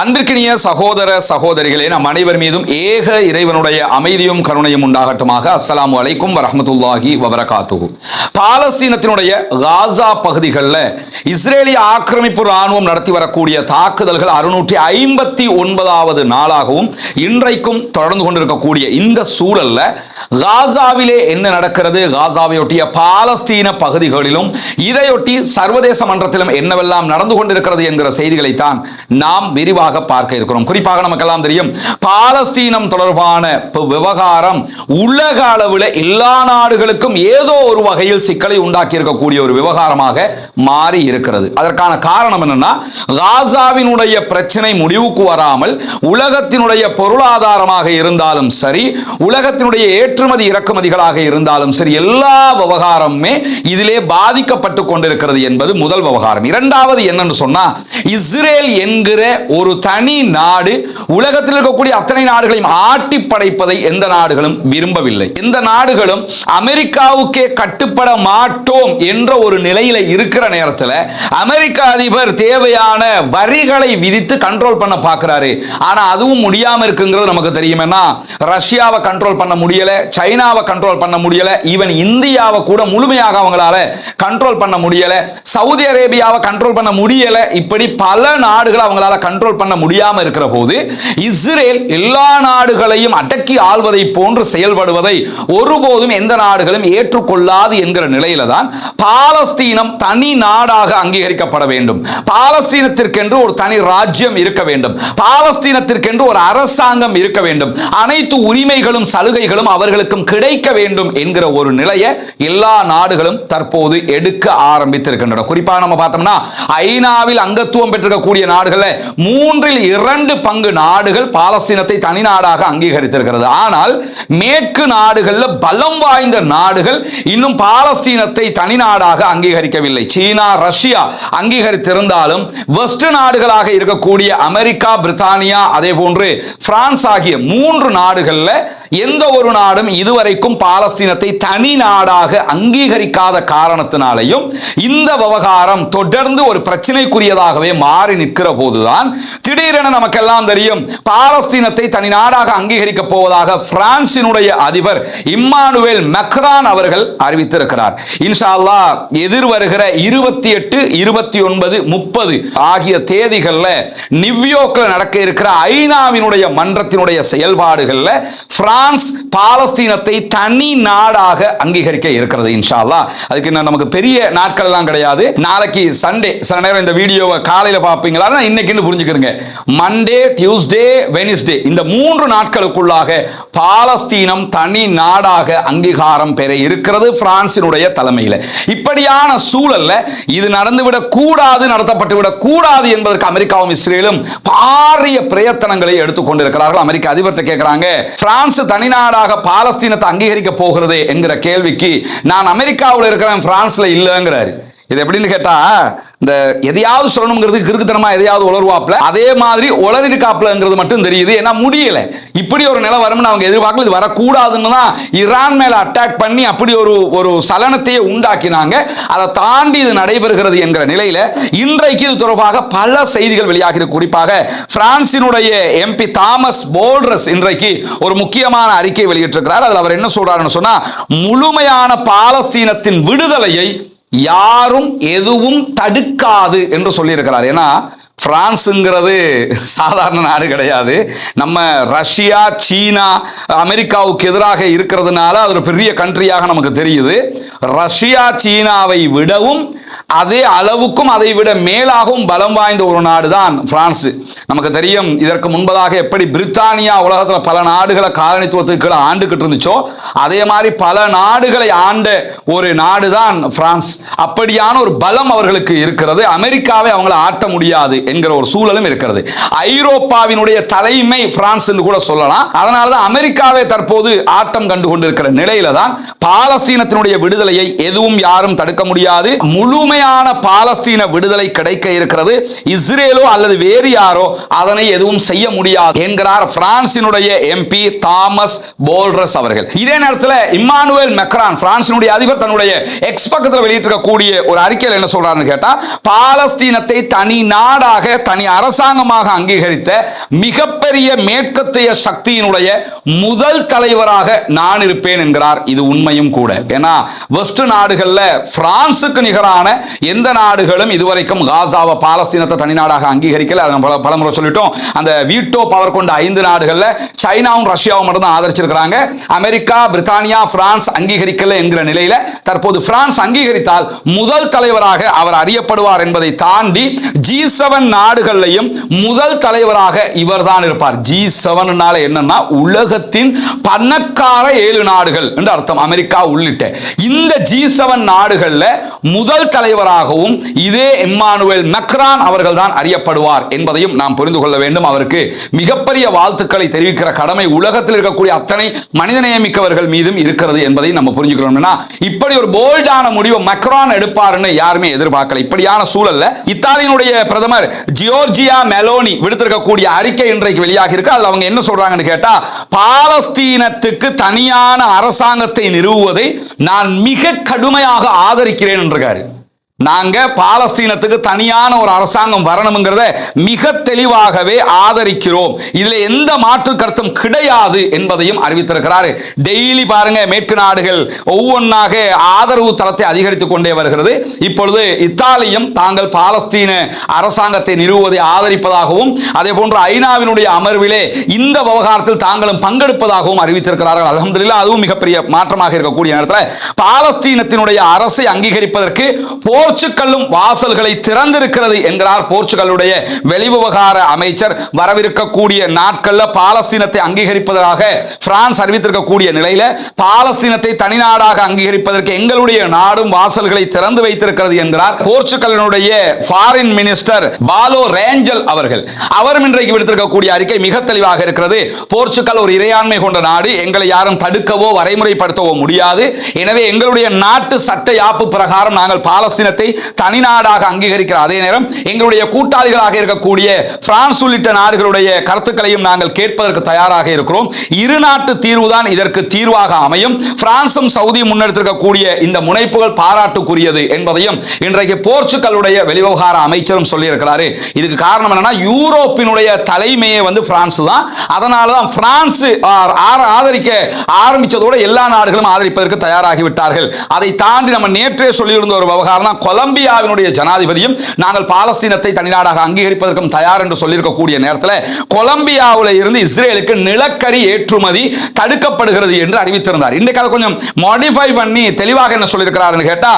அன்பிற்கினிய சகோதர சகோதரிகளே, நம் அனைவர் மீதும் ஏக இறைவனுடைய அமைதியும் கருணையும் உண்டாகட்டுமாக. அஸ்ஸலாமு அலைக்கும் வரஹ்மத்துல்லாஹி வபரகாத்துஹு. பாலஸ்தீனத்தினுடைய காசா பகுதிகளில் இஸ்ரேலிய ஆக்கிரமிப்பு ராணுவம் நடத்தி வரக்கூடிய தாக்குதல்கள் 659வது நாளாகவும் இன்றைக்கும் தொடர்ந்து கொண்டிருக்கக்கூடிய இந்த சூழல்ல காசாவிலே என்ன நடக்கிறது, காசாவையொட்டிய பாலஸ்தீன பகுதிகளிலும் இதையொட்டி சர்வதேச மன்றத்திலும் என்னவெல்லாம் நடந்து கொண்டிருக்கிறது என்கிற செய்திகளைத்தான் நாம் விரிவாக பார்க்க இருக்கிறோம். குறிப்பாக நமக்கெல்லாம் தெரியும், பாலஸ்தீனம் தொடர்பான விவகாரம் உலக அளவில் எல்லா நாடுகளுக்கும் ஏதோ ஒரு வகையில் சிக்கலை உண்டாக்கி இருக்கக்கூடிய ஒரு விவகாரமாக மாறி இருக்கிறது. அதற்கான காரணம் என்னன்னா, காசாவினுடைய பிரச்சனை முடிவுக்கு வராமல் உலகத்தினுடைய பொருளாதாரமாக இருந்தாலும் சரி, உலகத்தினுடைய ஏற்றுமதி இறக்குமதிகளாக இருந்தாலும் சரி, எல்லா விவகாரமுமே இதிலே பாதிக்கப்பட்டு கொண்டிருக்கிறது என்பது முதல் விவகாரம். இரண்டாவது என்னன்னு சொன்னா, இஸ்ரேல் என்கிற ஒரு தனி நாடு உலகத்தில் இருக்கக்கூடிய அத்தனை நாடுகளையும் ஆட்டி படைப்பதை எந்த நாடுகளும் விரும்பவில்லை. எந்த நாடுகளும் அமெரிக்காவுக்கே கட்டுப்பட மாட்டோம் என்ற ஒரு நிலையில இருக்கிற நேரத்தில் அமெரிக்க அதிபர் தேவையான வரிகளை விதித்து கண்ட்ரோல் பண்ண பார்க்கிறாரு. ஆனா அதுவும் முடியாம இருக்குங்கிறது நமக்கு தெரியுமேனா, ரஷ்யாவை கண்ட்ரோல் பண்ண முடியல, சைனாவை கண்ட்ரோல் பண்ண முடியல, ஈவன் இந்தியாவை கூட முழுமையாக அவங்களால கண்ட்ரோல் பண்ண முடியல, சவுதி அரேபியாவை கண்ட்ரோல் பண்ண முடியல. இப்படி பல நாடுகள் அவங்களால கண்ட்ரோல் பண்ண முடியாம இருக்கிற போது இஸ்ரேல் எல்லா நாடுகளையும் அடக்கி ஆள்வதை போன்று செயல்படுவதை ஒருபோதும் எந்த நாடுகளும் ஏற்றுக்கொள்ளாது என்கிற நிலையில தான் பாலஸ்தீனம் தனி நாடாக அங்கீகரிக்கப்பட வேண்டும், பாலஸ்தீனத்திற்கென்று ஒரு தனி ராஜ்யம் இருக்க வேண்டும், பாலஸ்தீனத்திற்கென்று ஒரு அரசாங்கம் இருக்க வேண்டும், அனைத்து உரிமைகளும் சலுகைகளும் அவர்களுக்கும் கிடைக்க வேண்டும் என்கிற ஒரு நிலையை எல்லா நாடுகளும் தற்போது எடுக்க ஆரம்பித்திருக்கின்றன. குறிப்பாக நம்ம பார்த்தோம்னா, ஐநாவில் அங்கத்துவம் பெற்றிருக்கக்கூடிய நாடுகள் 2/3 நாடுகள் பாலஸ்தீனத்தை தனி நாடாக அங்கீகரித்திருக்கிறது. ஆனால் மேற்கு நாடுகளில் பலம் வாய்ந்த நாடுகள் இன்னும் பாலஸ்தீனத்தை தனி நாடாக அங்கீகரிக்கவில்லை. சீனா, ரஷ்யா அங்கீகரித்திருந்தாலும் வெஸ்ட் நாடுகளாக இருக்கக்கூடிய அமெரிக்கா, பிரித்தானியா, அதே போன்று பிரான்ஸ் ஆகிய 3 நாடுகளில் எந்த ஒரு நாடும் இதுவரைக்கும் பாலஸ்தீனத்தை தனி நாடாக அங்கீகரிக்காத காரணத்தினாலையும் இந்த விவகாரம் தொடர்ந்து ஒரு பிரச்சனைக்குரியதாகவே மாறி நிற்கிற போதுதான் திடீரென நமக்கெல்லாம் தெரியும், பாலஸ்தீனத்தை தனி நாடாக அங்கீகரிக்க போவதாக பிரான்சினுடைய அதிபர் இம்மானுவேல் மேக்ரான் அவர்கள் அறிவித்திருக்கிறார். இன்ஷா அல்லாஹ் எதிர்வருகிற 28, 29, 30 ஆகிய தேதிகளில் நியூயார்க்கில் நடக்க இருக்கிற ஐநாவினுடைய மன்றத்தினுடைய செயல்பாடுகளில் பிரான்ஸ் பாலஸ்தீனத்தை தனி நாடாக அங்கீகரிக்க இருக்கிறது. இன்ஷா அல்லாஹ் அதுக்கு நமக்கு பெரிய நாட்கள் எல்லாம் கிடையாது. நாளைக்கு சண்டே, சில நேரம் இந்த வீடியோவை காலையில் பார்ப்பீங்களா, இன்னைக்குன்னு புரிஞ்சுக்கிறீங்க. மண்டே, டியூஸ்டே, வெனிஸ்டே இந்த 3 நாட்களுக்குள்ளாக பாலஸ்தீனம் தனி நாடாக அங்கீகாரம் பெற இருக்கிறது பிரான்சினுடைய தலைமையில். இப்படியான சூழல்ல இது நடந்துவிடக் கூடாது, நடத்தப்பட்டுவிடக் கூடாது என்பதற்கு அமெரிக்காவும் இஸ்ரேலும் பாரிய பிரயத்தனங்களை எடுத்துக்கொண்டிருக்கிறார்கள். அமெரிக்க அதிபர்கிட்ட கேட்கிறாங்க, பிரான்ஸ் தனி நாடாக பாலஸ்தீனத்தை அங்கீகரிக்க போகிறது என்கிற கேள்விக்கு, நான் அமெரிக்காவில் இருக்கிறேன், பிரான்ஸ்ல இல்லைங்கிறாரு. இது எப்படின்னு கேட்டா, இந்த எதையாவது சொல்லணுங்கிறது கிறுக்குத்தனமா எதையாவது உளருவாப்ல, அதே மாதிரி உளறிருக்காப்லங்கிறது மட்டும் தெரியுது. ஏன்னா முடியல, இப்படி ஒரு நிலை வரும்னு அவங்க எதிர்பார்க்கல. இது வரக்கூடாதுன்னு தான் ஈரான் மேல அட்டாக் பண்ணி அப்படி ஒரு சலனத்தையே உண்டாக்கினாங்க. அதை தாண்டி இது நடைபெறுகிறது என்கிற நிலையில இன்றைக்கு இது தொடர்பாக பல செய்திகள் வெளியாகிறது. குறிப்பாக பிரான்சினுடைய எம்பி தாமஸ் போல்ரஸ் இன்றைக்கு ஒரு முக்கியமான அறிக்கை வெளியிட்டிருக்கிறார். அதில் அவர் என்ன சொல்றாருன்னு சொன்னா, முழுமையான பாலஸ்தீனத்தின் விடுதலையை யாரும் எதுவும் தடுக்காது என்று சொல்லியிருக்கிறார். ஏன்னா பிரான்ஸுங்கிறது சாதாரண நாடு கிடையாது. நம்ம ரஷ்யா, சீனா, அமெரிக்காவுக்கு எதிராக இருக்கிறதுனால அது ஒரு பெரிய கண்ட்ரியாக நமக்கு தெரியுது. ரஷ்யா, சீனாவை விடவும் அதே அளவுக்கும் அதை விட மேலாகவும் பலம் வாய்ந்த ஒரு நாடு தான் பிரான்ஸ். நமக்கு தெரியும், இதற்கு முன்பதாக எப்படி பிரித்தானியா உலகத்தில் பல நாடுகளை காலனித்துவத்துக்கு ஆண்டுகிட்டு இருந்துச்சோ, அதே மாதிரி பல நாடுகளை ஆண்ட ஒரு நாடு தான் பிரான்ஸ். அப்படியான ஒரு பலம் அவர்களுக்கு இருக்கிறது. அமெரிக்காவை அவங்களை ஆட்ட முடியாது என்கிற ஒரு சூழலும் இருக்கிறது. ஐரோப்பாவினுடைய தலைமை பிரான்ஸ் என்று கூட சொல்லலாம். அதனாலதான் அமெரிக்காவை தற்போது ஆட்டம் கண்டு கொண்டிருக்கிற நிலையில தான் பாலஸ்தீனத்தினுடைய விடுதலையை எதுவும் யாரும் தடுக்க முடியாது. முழுமையாக முழுமையான பாலஸ்தீன விடுதலை கிடைக்க இருக்கிறது. இஸ்ரேலோ அல்லது வேறு யாரோ அதனை எதுவும் செய்ய முடியாது என்கிறார் பிரான்சினுடைய எம்பி தாமஸ் போல்ரஸ் அவர்கள். இதே நேரத்தில் இம்மானுவேல் மேக்ரான் பிரான்சினுடைய அதிபர் தன்னுடைய எக்ஸ் பக்கத்தில் வெளியிட்டிருக்கக்கூடிய ஒரு அறிக்கையில் என்ன சொல்றாருன்னு கேட்டா, பாலஸ்தீனத்தை தனி நாடாக தனி அரசாங்கமாக அங்கீகரித்த மிகப்பெரிய மேற்கத்திய சக்தியினுடைய முதல் தலைவராக நான் இருப்பேன் என்கிறார். இது உண்மையும் கூட. ஏன்னா வெஸ்ட் நாடுகள்ல பிரான்சுக்கு நிகரான எந்த நாடுகளும் இதுவரைக்கும் காசாவை பாலஸ்தீனத்தை தனி நாடாக அங்கீகரிக்கல. பலமுறை சொல்லிட்டோம். அந்த வீட்டோ பவர் கொண்ட 5 நாடுகள்ல சைனாவும் ரஷ்யாவும் மட்டும் தான் ஆதரிச்சிருக்கிறாங்க. அமெரிக்கா, பிரித்தானியா, பிரான்ஸ் அங்கீகரிக்கல என்கிற நிலையில தற்போது பிரான்ஸ் அங்கீகரித்தால் முதல் தலைவராக அவர் அறியப்படுவார் என்பதை தாண்டி G7 நாடுகளையும் முதல் தலைவராக இவர் தான் இருப்பார். G7 என்னன்னா உலகத்தின் பணக்கார 7 நாடுகள் என்று அர்த்தம், அமெரிக்கா உள்ளிட்ட. இந்த G7 நாடுகள்ல முதல் தலைவராகவும் இதே இம்மானுவேல் மேக்ரான் அவர்கள் தான் அறியப்படுவார் என்பதையும் நாம் புரிந்து கொள்ள வேண்டும். அவருக்கு மிகப்பெரிய வாழ்த்துக்களை தெரிவிக்கிற கடமை உலகத்தில் இருக்கக்கூடிய அத்தனை மனிதநேயமிக்கவர்கள் மீதும் இருக்கிறது என்பதை நம்ம புரிஞ்சுக்கிறோம்னா, இப்படி ஒரு போல்டான முடிவை மேக்ரான் எடுப்பார்னு யாருமே எதிர்பார்க்கல. இப்படியான சூழல்ல இத்தாலியினுடைய பிரதமர் ஜியோர்ஜியா மெலோனி விடுத்திருக்கக்கூடிய அறிக்கை இன்றைக்கு வெளியாகி இருக்கு. அதுல அவங்க என்ன சொல்றாங்கன்னு கேட்டா, பாலஸ்தீனத்துக்கு தனியான அரசாங்கத்தை நிறுவுவதை நான் மிக கடுமையாக ஆதரிக்கிறேன் என்றாரு. நாங்க பாலஸ்தீனத்துக்கு தனியான ஒரு அரசாங்கம் வரணும்ங்கிறத மிக தெளிவாகவே ஆதரிக்கிறோம், இதுல எந்த மாற்று கருத்தும் கிடையாது என்பதையும் அறிவித்திருக்கிறார். டெய்லி பாருங்க, மேற்கு நாடுகள் ஒவ்வொன்றாக ஆதரவு தளத்தை அதிகரித்துக் கொண்டே வருகிறது. இப்பொழுது இத்தாலியும் தாங்கள் பாலஸ்தீன அரசாங்கத்தை நிறுவுவதை ஆதரிப்பதாகவும் அதே போன்று ஐநாவினுடைய அமர்விலே இந்த விவகாரத்தில் தாங்களும் பங்கெடுப்பதாகவும் அறிவித்திருக்கிறார்கள். அல்ஹம்துலில்லாஹ், அதுவும் மிகப்பெரிய மாற்றமாக இருக்கக்கூடிய நேரத்தில் பாலஸ்தீனத்தினுடைய அரசை அங்கீகரிப்பதற்கு போர்ச்சுகலும் வாசல்களை திறந்திருக்கிறது என்கிறார் போர்ச்சுகலுடைய வெளிவிவகார அமைச்சர். வரவிருக்கக்கூடிய நாட்கள்ல பாலஸ்தீனத்தை அங்கீகரிப்பதாக பிரான்ஸ் அறிவித்திருக்கக்கூடிய நிலையில பாலஸ்தீனத்தை தனிநாடாக அங்கீகரிப்பதற்கு எங்களுடைய நாடும் வாசல்களை திறந்து வைத்திருக்கிறது என்கிறார் போர்ச்சுகலினுடைய ஃபாரின் மினிஸ்டர் பாலோ ரேஞ்சல் அவர்கள். அவரும் இன்றைக்கு விடுத்திருக்கக்கூடிய அறிக்கை மிக தெளிவாக இருக்கிறது. போர்ச்சுகல் ஒரு இறையாண்மை கொண்ட நாடு, எங்களை யாரும் தடுக்கவோ வரைமுறைப்படுத்தவோ முடியாது. எனவே எங்களுடைய நாட்டு சட்ட யாப்பு பிரகாரம் நாங்கள் பாலஸ்தீனத்தை தனிநாடாக அங்கீகரிக்கிற அதே நேரம் எங்களுடைய கூட்டாளிகளாக இருக்கக்கூடிய பிரான்ஸ் உள்ளிட்ட நாடுகளுடைய கருத்துக்களையும் நாங்கள் கேட்பதற்கு தயாராக இருக்கிறோம். இரு நாட்டு தீர்வுதான் இதற்கு தீர்வாக அமையும். பிரான்சும் சவுதியும் முன்னெடுத்திருக்கக்கூடிய இந்த முனைப்புகள் பாராட்டுக்குரியது என்பதையும் இன்றைக்கு போர்ச்சுகலுடைய வெளிவிவகார அமைச்சரும் சொல்லியிருக்கிறாரு. இதுக்கு காரணம் என்னன்னா, யூரோப்பினுடைய தலைமையே பிரான்ஸ் தான். அதனால தான் பிரான்ஸ் ஆதரிக்க ஆரம்பிச்சதோடு எல்லா நாடுகளும் ஆதரிப்பதற்கு தயாராகிவிட்டார்கள். அதை தாண்டி நம்ம நேற்றே சொல்லியிருந்த ஒரு விவகாரம் தான், கொலம்பியாவினுடைய ஜனாதிபதியும் நாங்கள் பாலஸ்தீனத்தை தனிநாடாக அங்கீகரிப்பதற்கும் தயார் என்று சொல்லியிருக்கக்கூடிய நேரத்தில் கொலம்பியாவில் இருந்து இஸ்ரேலுக்கு நிலக்கரி ஏற்றுமதி தடுக்கப்படுகிறது என்று அறிவித்திருந்தார். இன்றைக்கு அதை கொஞ்சம் மாடிஃபை பண்ணி தெளிவாக என்ன சொல்லியிருக்கிறார் கேட்டா,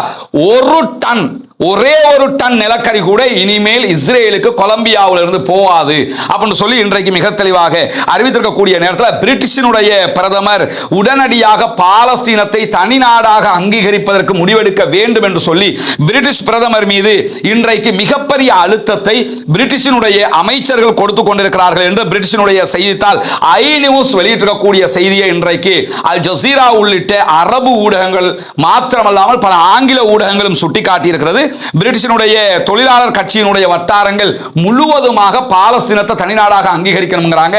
ஒரே ஒரு டன் நிலக்கரி கூட இனிமேல் இஸ்ரேலுக்கு கொலம்பியாவில் இருந்து போகாது அப்படின்னு சொல்லி இன்றைக்கு மிக தெளிவாக அறிவித்திருக்கக்கூடிய நேரத்தில் பிரிட்டிஷினுடைய பிரதமர் உடனடியாக பாலஸ்தீனத்தை தனி நாடாக அங்கீகரிப்பதற்கு முடிவெடுக்க வேண்டும் என்று சொல்லி பிரிட்டிஷ் பிரதமர் மீது இன்றைக்கு மிகப்பெரிய அழுத்தத்தை பிரிட்டிஷினுடைய அமைச்சர்கள் கொடுத்துக் கொண்டிருக்கிறார்கள் என்று பிரிட்டிஷினுடைய செய்தித்தாள் ஐ நியூஸ் வெளியிட்டிருக்கக்கூடிய செய்தியை இன்றைக்கு அல் ஜசீரா உள்ளிட்ட அரபு ஊடகங்கள் மாத்திரமல்லாமல் பல ஆங்கில ஊடகங்களும் சுட்டிக்காட்டியிருக்கிறது. பிரிட்டிஷினுடைய தொழிலாளர் கட்சியினுடைய வட்டாரங்கள் முழுவதுமாக பாலஸ்தீனத்தை தனிநாடாக அங்கீகரிக்கணும்ங்கறாங்க.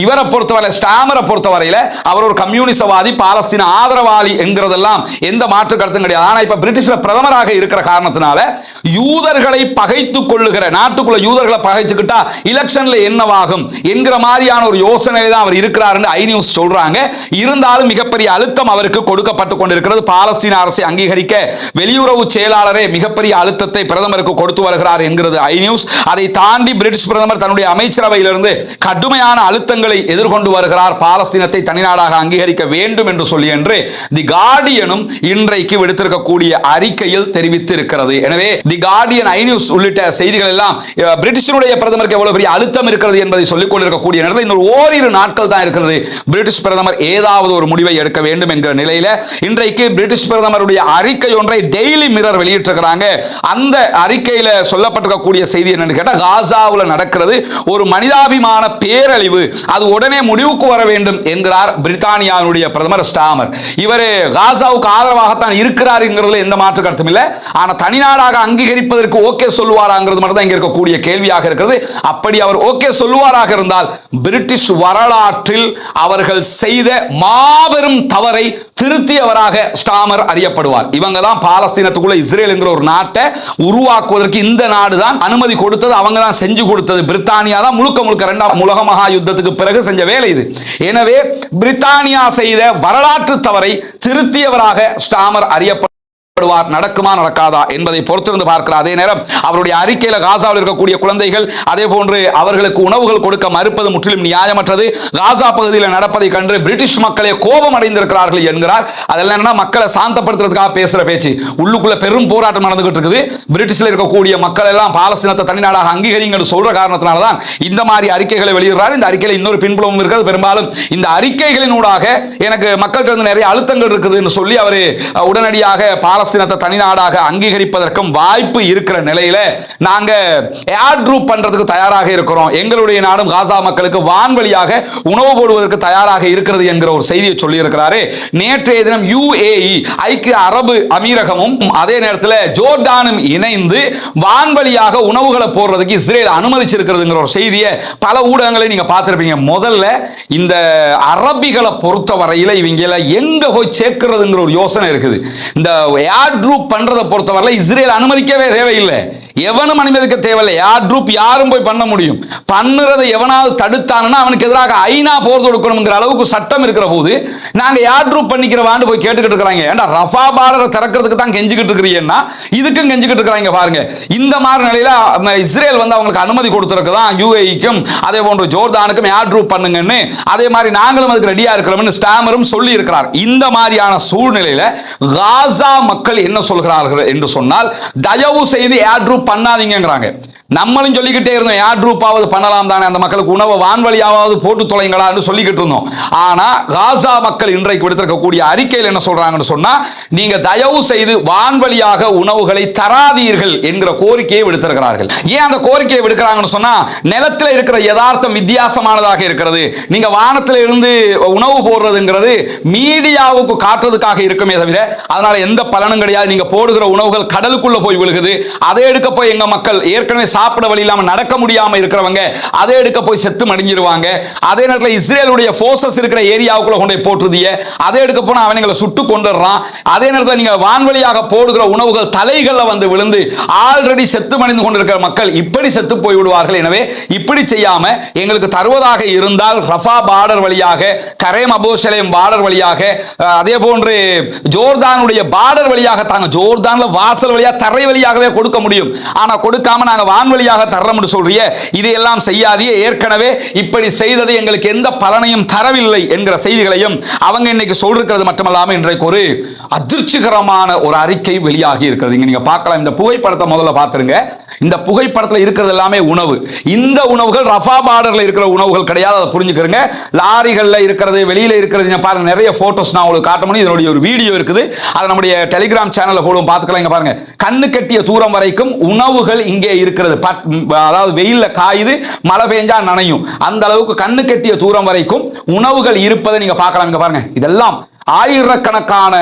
இவரை பொறுத்தவரை, ஸ்டாமரை பொறுத்தவரையில அவர் ஒரு கம்யூனிசவாதி, பாலஸ்தீன ஆதரவாளி என்கிறதெல்லாம் எந்த மாற்று கருத்தும் கிடையாது. ஆனா இப்ப பிரிட்டிஷ்ல பிரதமராக இருக்கிற காரணத்தினால யூதர்களை பகைத்துக் கொள்ளுகிற, நாட்டுக்குள்ள யூதர்களை பகைச்சுக்கிட்டா எலெக்ஷன்ல என்னவாகும் என்கிற மாதிரியான ஒரு யோசனையில தான் அவர் இருக்கிறார் ஐ நியூஸ் சொல்றாங்க. இருந்தாலும் மிகப்பெரிய அழுத்தம் அவருக்கு கொடுக்கப்பட்டுக் கொண்டிருக்கிறது. பாலஸ்தீன அரசை அங்கீகரிக்க வெளியுறவு செயலாளரே மிகப்பெரிய அழுத்தத்தை பிரதமருக்கு கொடுத்து வருகிறார் என்கிறது ஐ நியூஸ். அதை தாண்டி பிரிட்டிஷ் பிரதமர் தன்னுடைய அமைச்சரவையிலிருந்து கடுமையான அழுத்தங்களை எதிர்கொண்டு வருகிறார். பாலஸ்தீனத்தை தனிநாடாக அங்கீகரிக்க வேண்டும் என்று சொல்லி என்று தி கார்டியனும் இன்றைக்கு விடுத்திருக்கக்கூடிய அறிக்கையில் தெரிவித்து இருக்கிறது. எனவே தி கார்டியன், ஐ நியூஸ் உள்ளிட்ட செய்திகள் எல்லாம் பிரிட்டிஷினுடைய பிரதமருக்கு எவ்வளவு பெரிய அழுத்தம் இருக்கிறது என்பதை சொல்லிக் கொண்டிருக்கக்கூடிய நேரத்தில் இன்னொரு ஓரிரு நாட்கள் தான் இருக்கிறது பிரிட்டிஷ் பிரதமர் ஏதாவது ஒரு முடிவை எடுக்க வேண்டும் என்கிற நிலையில இன்றைக்கு பிரிட்டிஷ் பிரதமருடைய அறிக்கை ஒன்றை டெய்லி மிரர் வெளியிட்டிருக்கிறாங்க. அந்த அறிக்கையில சொல்லப்பட்டிருக்கக்கூடிய செய்தி என்னன்னு கேட்டா, காசாவில் நடக்கிறது ஒரு மனிதாபிமான பேரழிவு, அது உடனே முடிவுக்கு வர வேண்டும் என்கிறார் பிரித்தானியாவுடைய பிரதமர் ஸ்டாமர். இவர் காசாவுக்கு ஆதரவாகத்தான் இருக்கிறாருங்கிறதுல எந்த மாற்று கருத்தும் இல்லை. ஆனா தனிநாடாக அங்கீகரிப்பதற்கு ஓகே சொல்லுவாராங்கிறது மட்டும் தான் இங்க இருக்கக்கூடிய கேள்வியாக இருக்கிறது. அப்படி அவர் ஓகே சொல்லுவாராக இருந்தால் பிரிட்டிஷ் வரலாற்றில் அவர்கள் செய்த மாபெரும் தவறை திருத்தியவராக ஸ்டாமர் அறியப்படுவார். இவங்க தான் பாலஸ்தீனத்துக்குள்ள இஸ்ரேல் என்கிற ஒரு நாட்டை உருவாக்குவதற்கு இந்த நாடு தான் அனுமதி கொடுத்தது, அவங்க தான் செஞ்சு கொடுத்தது. பிரித்தானியா தான் முழுக்க முழுக்க இரண்டாம் உலக மகா யுத்தத்துக்கு பிறகு செஞ்ச வேலை இது. எனவே பிரித்தானியா செய்த வரலாற்று தவறை திருத்தியவராக ஸ்டாமர் அறியப்படுவார். நடக்குமா நடக்காதா என்பதை பொறுத்திருந்து பார்க்கிறார். அதே நேரம் அவருடைய அறிக்கையில் காசாவில் இருக்கக்கூடிய குழந்தைகள், அதே போன்று அவர்களுக்கு உணவுகள் கொடுக்க மறுப்பது முற்றிலும் நியாயமற்றது. காசா பகுதியில் நடப்பதை கண்டு பிரிட்டிஷ் மக்களே கோபம் அடைந்திருக்கிறார்கள் என்கிறார். அதெல்லாம் என்னன்னா, மக்களை சாந்தப்படுத்துறதுக்காக பேசுற பேச்சு. உள்ளுக்குள்ள பெரும் போராட்டம் நடந்துகிட்டு இருக்குது. பிரிட்டிஷ்ல இருக்கக்கூடிய மக்கள் எல்லாம் பாலஸ்தீனத்தை தனிநாடாக அங்கீகரிங்கன்னு சொல்ற காரணத்தினால தான் இந்த மாதிரி அறிக்கைகளை வெளியிடுறார். இந்த அறிக்கையில் இன்னொரு பின்புலமும் இருக்கிறது. பெரும்பாலும் இந்த அறிக்கைகளினூடாக எனக்கு மக்கள்கிட்ட இருந்து நிறைய அழுத்தங்கள் இருக்குதுன்னு சொல்லி அவர் உடனடியாக பாலஸ்தீனத்தை தனிநாடாக அங்கீகரிப்பதற்கும் வாய்ப்பு இருக்கிற நிலையில நாங்க ஏர் ட்ரூப் பண்றதுக்கு தயாராக இருக்கிறோம், எங்களுடைய நாடும் காசா மக்களுக்கு வான்வழியாக உணவு போடுவதற்கு தயாராக இருக்கிறது என்கிற ஒரு செய்தியை சொல்லி இருக்கிறாரு. நேற்றைய தினம் UAE ஐக்கிய அரபு அமீரகமும் அதே நேரத்தில் ஜோர்டானும் இணைந்து வான்வழியாக உணவுகளை போடுறதுக்கு இஸ்ரேல் அனுமதிச்சிருக்கிறதுங்கிற ஒரு செய்தியை பல ஊடகங்களை நீங்க பார்த்திருப்பீங்க. முதல்ல இந்த அரபிகளை பொறுத்தவரையில இவங்க எங்க போய் சேர்க்கிறதுங்கிற ஒரு யோசனை இருக்குது. இந்த ஏர் ட்ரூப் பண்றதை பொறுத்தவரை இஸ்ரேல் அனுமதிக்கவே தேவையில்லை, எவனும் அனுமதிக்க தேவையில்லை. ஏர் ட்ரூப் யாரும் போய் பண்ண முடியும். பண்ணுறதை எவனாவது தடுத்தானுன்னா அவனுக்கு எதிராக ஐநா போர் தொடுக்கணுங்கிற அளவுக்கு சட்டம் இருக்கிற போது நாங்க ஏர் ட்ரூப் பண்ணிக்கிறவான்னு போய் கேட்டுக்கிட்டு இருக்கிறாங்க. ஏன்டா ரஃபா பார்டரை திறக்கிறதுக்கு தான் கெஞ்சிக்கிட்டு இருக்கிறீங்கன்னா இதுக்கும் கெஞ்சிக்கிட்டு இருக்கிறாங்க பாருங்க. இந்த மாதிரி நிலையில இஸ்ரேல் வந்து அவங்களுக்கு அனுமதி கொடுத்துருக்குதான் UAEக்கும் அதே போன்று ஜோர்தானுக்கும் ஏர் ட்ரூப் பண்ணுங்கன்னு, அதே மாதிரி நாங்களும் அதுக்கு ரெடியா இருக்கிறோம்னு ஸ்டாமரும் சொல்லி இருக்கிறார். இந்த மாதிரியான சூழ்நிலையில காசா மக்கள் என்ன சொல்கிறார்கள் என்று சொன்னால், தயவு செய்து ஏர் ட்ரூப் பண்ணாதீங்கங்கறாங்க. நம்மளும் சொல்லிக்கிட்டே இருந்தோம் ஏர் ட்ரூப்பாவது பண்ணலாம் தானே, அந்த மக்களுக்கு உணவை வான்வழியாவது போட்டு தொலைங்களான்னு சொல்லிக்கிட்டு இருந்தோம். ஆனா காசா மக்கள் இன்றைக்கு விடுத்திருக்கக்கூடிய அறிக்கையில் என்ன சொல்றாங்கன்னு சொன்னா, நீங்க தயவு செய்து வான்வழியாக உணவுகளை தராதீர்கள் என்கிற கோரிக்கையை விடுத்திருக்கிறார்கள். ஏன் அந்த கோரிக்கையை விடுக்கிறாங்கன்னு சொன்னா, நிலத்தில் இருக்கிற யதார்த்தம் வித்தியாசமானதாக இருக்கிறது. நீங்க வானத்தில் இருந்து உணவு போடுறதுங்கிறது மீடியாவுக்கு காட்டுறதுக்காக இருக்குமே தவிர அதனால எந்த பலனும் கிடையாது. நீங்க போடுகிற உணவுகள் கடலுக்குள்ள போய் விழுகுது, அதை எடுக்க போய் எங்க மக்கள் ஏற்கனவே சாப்பிட வழி இல்லாம நடக்க முடியாம இருக்கிறவங்க அதை எடுக்க போய் செத்து மடிஞ்சிருவாங்க. அதே நேரத்தில் இஸ்ரேலுடைய போர்சஸ் இருக்கிற ஏரியாவுக்குள்ள கொண்டு போட்டுறதிய அதை எடுக்க போனா அவங்களை சுட்டு கொண்டுறான். அதே நேரத்தில் நீங்க வான்வழியாக போடுகிற உணவுகள் தலைகள்ல வந்து விழுந்து ஆல்ரெடி செத்து மடிந்து கொண்டிருக்கிற மக்கள் இப்படி செத்து போய் விடுவார்கள். எனவே இப்படி செய்யாம எங்களுக்கு தருவதாக இருந்தால் ரஃபா பார்டர் வழியாக, கரேம் அபோஷலேம் பார்டர் வழியாக, அதே போன்று ஜோர்தானுடைய பார்டர் வழியாக தாங்க. ஜோர்தான்ல வாசல் வழியா தரை வழியாகவே கொடுக்க முடியும். ஆனா கொடுக்காம நாங்க வான்வழியாக தர்றோம்னு சொல்றிய, இதையெல்லாம் செய்யாதே, ஏற்கனவே இப்படி செய்தது எங்களுக்கு எந்த பலனையும் தரவில்லை என்கிற செய்திகளையும் அவங்க இன்னைக்கு சொல்றது மட்டுமல்லாம இன்றைக்கு ஒரு அதிர்ச்சிகரமான ஒரு அறிக்கை வெளியாகி இருக்கிறது. இங்க நீங்க பார்க்கலாம், இந்த புகைப்படத்தை முதல்ல பார்த்துருங்க. இந்த புகைப்படத்தில் இருக்கிறது எல்லாமே உணவு. இந்த உணவுகள் ரஃபா பார்டர்ல இருக்கிற உணவுகள் கிடையாது, அதை புரிஞ்சுக்கிறங்க. லாரிகள்ல இருக்கிறது, வெளியில இருக்கிறது பாருங்க. நிறைய போட்டோஸ் நான் உங்களுக்கு காட்ட முடியும். இதனுடைய ஒரு வீடியோ இருக்குது, அதை நம்முடைய டெலிகிராம் சேனல்ல போடுவோம், பார்த்துக்கலாம். இங்க பாருங்க, கண்ணு கட்டிய தூரம் வரைக்கும் உணவுகள் இங்கே இருக்கிறது. அதாவது வெயில்ல காயுது, மழை பெஞ்சா நனையும், அந்த அளவுக்கு கண்ணு கட்டிய தூரம் வரைக்கும் உணவுகள் இருப்பதை நீங்க பார்க்கலாம். இங்க பாருங்க, இதெல்லாம் ஆயிரக்கணக்கான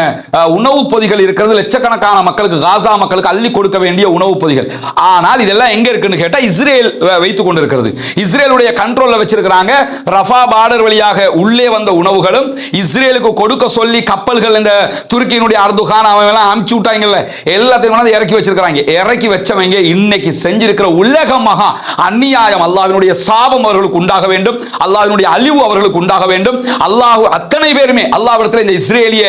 உணவுப் பொதிகள் இருக்கிறது. லட்சக்கணக்கான மக்களுக்கு, காசா மக்களுக்கு அள்ளி கொடுக்க வேண்டிய உணவுப் பொதிகள். ஆனால் இதெல்லாம் எங்க இருக்குன்னு கேட்டா இஸ்ரேல் வைத்துக் கொண்டிருக்கிறது. இஸ்ரேலுடைய கண்ட்ரோல்ல வச்சிருக்கிறாங்க. ரஃபா பார்டர் வழியாக உள்ளே வந்த உணவுகளும் இஸ்ரேலுக்கு கொடுக்க சொல்லி கப்பல்கள் இந்த துருக்கியினுடைய அர்துகான் அவன் எல்லாம் அமுச்சு விட்டாங்கல்ல, எல்லாத்தையும் இறக்கி வச்சிருக்கிறாங்க. இறக்கி வச்சவங்க இன்னைக்கு செஞ்சிருக்கிற உலக மகா அநியாயம். அல்லாஹ்வினுடைய சாபம் அவர்களுக்கு உண்டாக வேண்டும், அல்லாஹ்வினுடைய அழிவு அவர்களுக்கு உண்டாக வேண்டும். அல்லாஹ் அத்தனை பேருமே அல்லாஹ்விடத்தில் இந்த இஸ்ரேலிய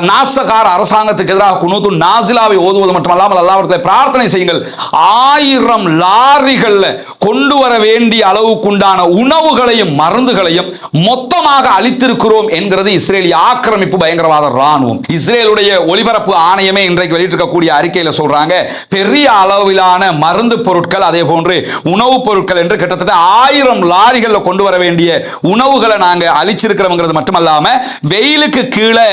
நாசகார அரசாங்கத்துக்கு எதிராக குனூத்து நாசிலாவை ஓதுவது மட்டுமல்லாமல் அல்லாஹ்விடத்தில் பிரார்த்தனை செய்யுங்கள். 1000 லாரிகள்ல கொண்டு வர வேண்டிய அளவுக்கு உண்டான உணவுகளையும் மருந்துகளையும் மொத்தமாக அளித்திருக்கிறோம் என்கிறது இஸ்ரேலிய ஆக்கிரமிப்பு பயங்கரவாத ராணுவம். இஸ்ரேலுடைய ஒலிபரப்பு ஆணையமே இன்றைக்கு வெளியிட்டிருக்கக்கூடிய அறிக்கையில் சொல்றாங்க, பெரிய அளவிலான மருந்து பொருட்கள் அதே போன்று உணவுப் பொருட்கள் என்று கிட்டத்தட்ட 1000 லாரிகள்ல கொண்டு வர வேண்டிய உணவுகளை நாங்க அளிச்சிருக்கிறோம்ங்கிறது மட்டுமல்லாம வெயிலுக்கு கீழே கீழே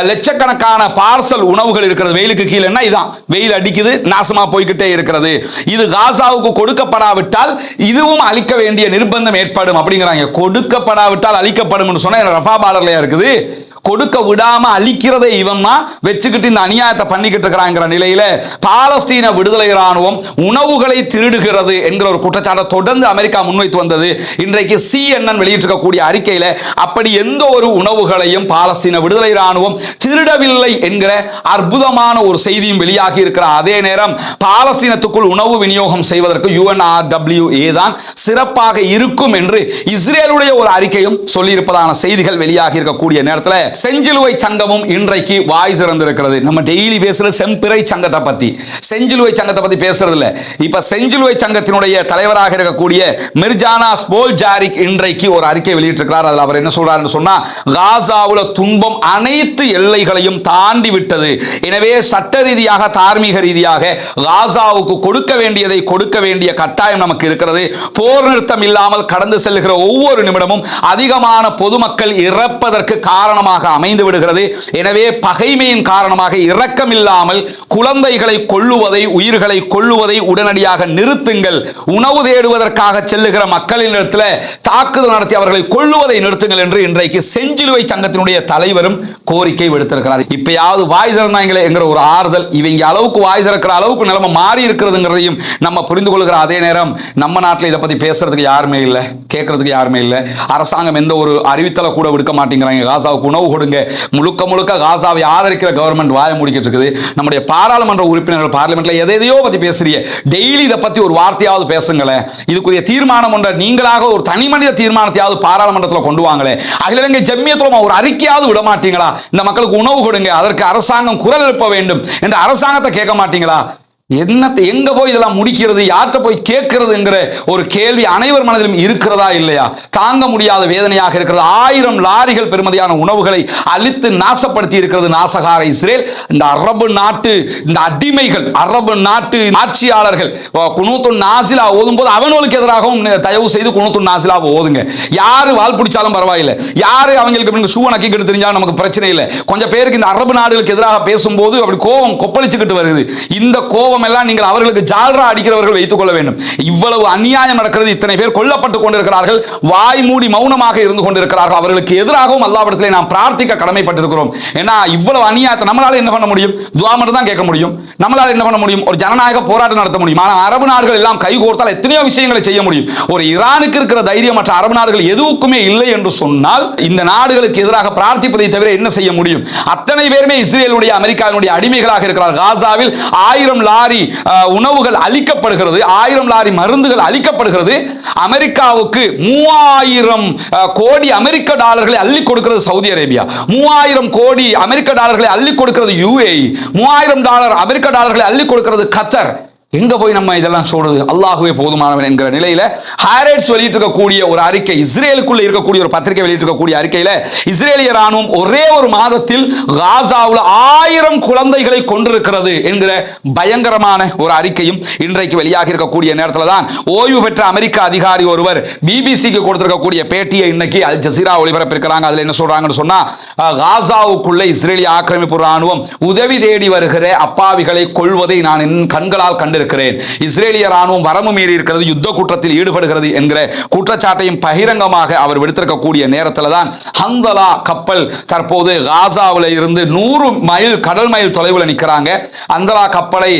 லட்சக்கணக்கான பார்சல் உணவுகள் இருக்கிறது. வெயிலுக்கு கீழேன்னா இதான், வெயில் அடிக்குது, நாசமா போய்கிட்டே இருக்கிறது. இது காசாவுக்கு கொடுக்கப்படாவிட்டால் இதுவும் அழிக்க வேண்டிய நிர்பந்தம் ஏற்படும் அப்படிங்கிறாங்க. கொடுக்கப்படாவிட்டால் அழிக்கப்படும் சொன்னா ரஃபா பார்டர்லயா இருக்குது. கொடுக்க விடாம அழிக்கிறதை இவன் வச்சுக்கிட்டு இந்த அநியாயத்தை பண்ணிக்கிட்டு இருக்கிறாங்கிற நிலையில பாலஸ்தீன விடுதலை ராணுவம் உணவுகளை திருடுகிறது என்கிற ஒரு குற்றச்சாட்டை தொடர்ந்து அமெரிக்கா முன்வைத்து வந்தது. இன்றைக்கு CNN வெளியிட்டிருக்கக்கூடிய அறிக்கையில அப்படி எந்த ஒரு உணவுகளையும் பாலஸ்தீன விடுதலை ராணுவம் திருடவில்லை என்கிற அற்புதமான ஒரு செய்தியும் வெளியாகி இருக்கிற அதே நேரம் பாலஸ்தீனத்துக்குள் உணவு விநியோகம் செய்வதற்கு UNRWA தான் சிறப்பாக இருக்கும் என்று இஸ்ரேலுடைய ஒரு அறிக்கையும் சொல்லியிருப்பதான செய்திகள் வெளியாகி இருக்கக்கூடிய நேரத்தில் செஞ்சிலுவை சங்கமும் இன்றைக்கு வாய் திறந்திருக்கிறது. நம்ம டெய்லி பேசுற செம்பிறை சங்கத்தை பத்தி, செஞ்சிலுவை சங்கத்தை பத்தி பேசுறது இல்ல. இப்ப செஞ்சிலுவை சங்கத்தினுடைய தலைவராக இருக்கக்கூடிய மிர்ஜானா ஸ்போல்ஜாரிக் இன்றைக்கு ஒரு அறிக்கை வெளியிட்டிருக்கிறார். அதில் அவர் என்ன சொல்றாருன்னு சொன்னா, காசாவுல துன்பம் அனைத்து எல்லைகளையும் தாண்டி விட்டது. எனவே சட்ட ரீதியாக தார்மீக ரீதியாக காசாவுக்கு கொடுக்க வேண்டியதை கொடுக்க வேண்டிய கட்டாயம் நமக்கு இருக்கிறது. போர் நிறுத்தம் இல்லாமல் கடந்து செல்லுகிற ஒவ்வொரு நிமிடமும் அதிகமான பொதுமக்கள் இறப்பதற்கு காரணமாக அமைந்து விடுகிறது. எனவே பகைமையின் காரணமாக இரக்கம் இல்லாமல் குழந்தைகளை கொல்லுவதை, உயிர்களை கொல்லுவதை உடனடியாக நிறுத்துங்கள். உணவு தேடுவதற்காக செல்லுகிற மக்களிடத்தில் தாக்குதல் நடத்தி அவர்களை கொல்லுவதை நிறுத்துங்கள் என்று இன்றைக்கு செஞ்சிலுவை சங்கத்தினுடைய தலைவரும் கோரிக்கை விடுத்திருக்கிறார். இப்பயாவது வாய் திறந்தாங்களே என்கிற ஒரு ஆறுதல், இவங்க அளவுக்கு வாய் திறக்கிற அளவுக்கு நிலைமை மாறி இருக்கிறதுங்கிறதையும் நம்ம புரிந்து கொள்கிற அதே நேரம் நம்ம நாட்டில் இதை பத்தி பேசுறதுக்கு யாருமே இல்லை, கேட்கறதுக்கு யாருமே இல்லை. அரசாங்கம் எந்த ஒரு அறிவித்தலை கூட விடுக்க மாட்டேங்கிறாங்க. காசாவுக்கு உணவு கொடுங்க, முழுக்க முழுக்க காசாவை ஆதரிக்கிற கவர்மெண்ட் வாய முடிக்கிட்டு இருக்குது. நம்முடைய பாராளுமன்ற உறுப்பினர்கள் பார்லிமெண்ட்ல எதையோ பத்தி பேசுறீங்க, டெய்லி இதை பத்தி ஒரு வார்த்தையாவது பேசுங்களேன். இதுக்குரிய தீர்மானம் ஒன்ற நீங்களாக ஒரு தனி மனித தீர்மானத்தையாவது பாராளுமன்றத்தில் கொண்டு வாங்களே. அகில இலங்கை ஜம்மியத்துலமா ஒரு அறிக்கையாவது விட மாட்டீங்களா? இந்த மக்களுக்கு உணவு கொடுங்க, அதற்கு அரசாங்கம் குரல் எழுப்ப வேண்டும் என்று அரசாங்கத்தை கேட்க மாட்டீங்களா? என்னத்தை எங்க போய் இதெல்லாம் முடிக்கிறது, யார்கிட்ட போய் கேட்கிறதுங்கிற ஒரு கேள்வி அனைவர் மனதிலும் இருக்கிறதா இல்லையா? தாங்க முடியாத வேதனையாக இருக்கிறது. 1000 லாரிகள் பெறுமதியான உணவுகளை அழித்து நாசப்படுத்தி இருக்கிறது நாசகார இஸ்ரேல். இந்த அரபு நாட்டு இந்த அடிமைகள், அரபு நாட்டு ஆட்சியாளர்கள் குனூத்துன் நாசிலா ஓதும் போது அவனுக்கு எதிராகவும் தயவு செய்து குனூத்துன் நாசிலாவை ஓதுங்க. யாரு வால் பிடிச்சாலும் பரவாயில்லை, யாரு அவங்களுக்கு ஷூ நக்கிக்கிட்டு தெரிஞ்சாலும் நமக்கு பிரச்சனை இல்லை. கொஞ்சம் பேருக்கு இந்த அரபு நாடுகளுக்கு எதிராக பேசும்போது அப்படி கோபம் கொப்பளிச்சுக்கிட்டு வருது. இந்த கோபம் எல்லாம் நீங்கள் அவர்களுக்கு ஜால்ரா அடிக்கிறவர்கள் வைத்துக் கொள்ள வேண்டும். இவ்வளவு அநியாயம் நடக்கிறது, இத்தனை பேர் கொல்லப்பட்டுக் கொண்டிருக்கிறார்கள், வாய் மூடி மௌனமாக இருந்து கொண்டிருக்கிறார்கள். அவர்களுக்கு எதிராகவும் அல்லாஹ்விடத்திலே நாம் பிரார்த்திக்க கடமைப்பட்டிருக்கிறோம். ஏன்னா இவ்வளவு அநியாயத்தை நம்மளால என்ன பண்ண முடியும்? துஆ மட்டும் தான் கேட்க முடியும். நம்மளால என்ன பண்ண முடியும்? ஒரு ஜனநாயக போராட்டம் நடத்த முடியும். ஆனால் அரபு நாடுகள் எல்லாம் கைகோர்த்தால் எத்தனையோ விஷயங்களை செய்ய முடியும். ஒரு ஈரானுக்கு இருக்கிற தைரியம் மற்ற அரபு நாடுகள் எதுவுக்குமே இல்லை என்று சொன்னால் இந்த நாடுகளுக்கு எதிராக பிரார்த்திப்பதை தவிர என்ன செய்ய முடியும்? அத்தனை பேருமே இஸ்ரேலுடைய அமெரிக்காவினுடைய அடிமைகளாக இருக்கிறார். காசாவில் 1000 லாரி உணவுகள் அளிக்கப்படுகிறது, 1000 லாரி மருந்துகள் அளிக்கப்படுகிறது. அமெரிக்காவுக்கு 3000 கோடி அமெரிக்க டாலர்களை அள்ளி கொடுக்கிறது சவுதி அரேபியா, 3000 கோடி அமெரிக்க டாலர்களை அள்ளி கொடுக்கிறது UAE, 3000 அமெரிக்க டாலர்களை அள்ளி கொடுக்கிறது கத்தர். எங்க போய் நம்ம இதெல்லாம் சொல்றது? அல்லாஹ்வே போதுமானவன் என்கிற நிலையில ஹாரெட்ஸ் வெளியிட்டிருக்கக்கூடிய ஒரு அறிக்கை, இஸ்ரேலுக்குள்ள இருக்கக்கூடிய ஒரு பத்திரிகை வெளியிட்டிருக்கக்கூடிய அறிக்கையில இஸ்ரேலிய ராணுவம் ஒரே ஒரு மாதத்தில் காசாவில் 1000 குழந்தைகளை கொண்டிருக்கிறது என்கிற பயங்கரமான ஒரு அறிக்கையும் இன்றைக்கு வெளியாகி இருக்கக்கூடிய நேரத்தில் தான் ஓய்வு பெற்ற அமெரிக்க அதிகாரி ஒருவர் பிபிசிக்கு கொடுத்திருக்கக்கூடிய பேட்டியை இன்னைக்கு அல் ஜசீரா ஒளிபரப்பிருக்கிறாங்க. அதுல என்ன சொல்றாங்கன்னு சொன்னா, காசாவுக்குள்ள இஸ்ரேலிய ஆக்கிரமிப்பு ராணுவம் உதவி தேடி வருகிற அப்பாவிகளை கொள்வதை நான் என் கண்களால் கண்டிருக்கிறேன். இஸ்ரேலிய ராணுவம் வரம்பு மீறி இருக்கிறது, யுத்த குற்றத்தில் ஈடுபடுகிறது என்கிற குற்றச்சாட்டையும் பகிரங்கமாக அவர் விடுத்திருக்கக்கூடிய நேரத்தில் தான் ஹந்தலா கப்பல் தற்போது காசாவில் இருந்து 100 மைல் கடல் மைல் தொலைவில் நிற்கிறாங்க. ஹந்தலா கப்பலை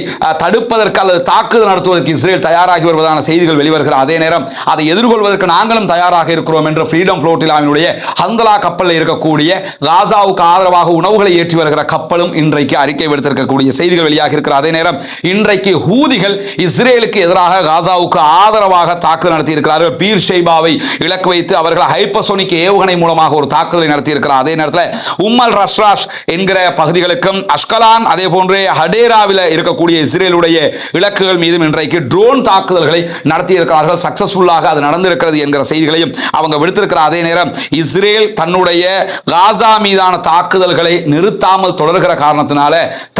தடுப்பதற்கு அல்லது தாக்குதல் நடத்துவதற்கு இஸ்ரேல் தயாராகி வருவதான செய்திகள் வெளிவருகிற அதே நேரம் அதை எதிர்கொள்வதற்கு நாங்களும் தயாராக இருக்கிறோம் என்று ஃப்ரீடம் ஃப்ளோட்டிலாவினுடைய ஹந்தலா கப்பலில் இருக்கக்கூடிய காசாவுக்கு ஆதரவாக உணவுகளை ஏற்றி வருகிற கப்பலும் இன்றைக்கு அறிக்கை விடுத்திருக்கக்கூடிய செய்திகள் வெளியாக இருக்கிற அதே நேரம் இன்றைக்கு ஹூதிகள் இஸ்ரேலுக்கு எதிராக காசாவுக்கு ஆதரவாக தாக்குதல் நடத்தி இருக்கிறார்கள். பீர் ஷைபாவை இலக்கு வைத்து அவர்கள் ஹைப்பர்சோனிக் ஏவுகணை மூலமாக ஒரு தாக்குதலை நடத்தி இருக்கிறார். அதே நேரத்தில் உம்மல் ரஷ்ராஷ் என்கிற பகுதிகளுக்கும் அஷ்கலான் அதே போன்று ஹடேராவில் இருக்கக்கூடிய இஸ்ரேலுடைய இலக்குகள் மீதும் இன்றைக்கு ட்ரோன் தாக்குதல்களை நடத்தி இருக்கிறார்கள். சக்சஸ்ஃபுல்லாக அது நடந்திருக்கிறது என்கிற செய்திகளையும் அவங்க விடுத்திருக்கிற அதே நேரம் இஸ்ரேல் தன்னுடைய காசா மீதான தாக்குதல்களை நிறுத்தாமல் தொடர்கிற காரணத்தினால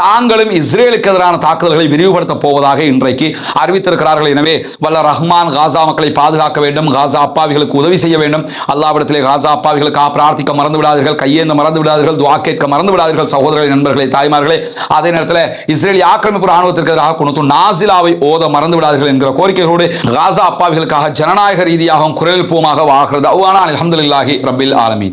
தாங்களும் இஸ்ரேலுக்கு எதிரான தாக்குதல்களை விரிவுபடுத்த போவதாக என்பதாக இன்றைக்கு அறிவித்திருக்கிறார்கள். எனவே வல்ல ரஹ்மான் காசா மக்களை பாதுகாக்க வேண்டும், காசா அப்பாவிகளுக்கு உதவி செய்ய வேண்டும். அல்லாஹ்விடத்திலே காசா அப்பாவிகளுக்காக பிரார்த்திக்க மறந்து விடாதீர்கள், கையேந்த மறந்து விடாதீர்கள், துஆ கேட்க மறந்து விடாதீர்கள் சகோதரர்களே, நண்பர்களே, தாய்மார்களே. அதே நேரத்தில் இஸ்ரேலி ஆக்கிரமிப்பு ராணுவத்திற்கு எதிராக குனுத்து நாசிலாவை ஓத மறந்து விடாதீர்கள் என்கிற கோரிக்கைகளோடு காசா அப்பாவிகளுக்காக ஜனநாயக ரீதியாகவும் குரல் எழுப்புவோமாக. வாஹிரு தஅவானா அல்ஹம்துலில்லாஹி ரப்பில் ஆலமீன்.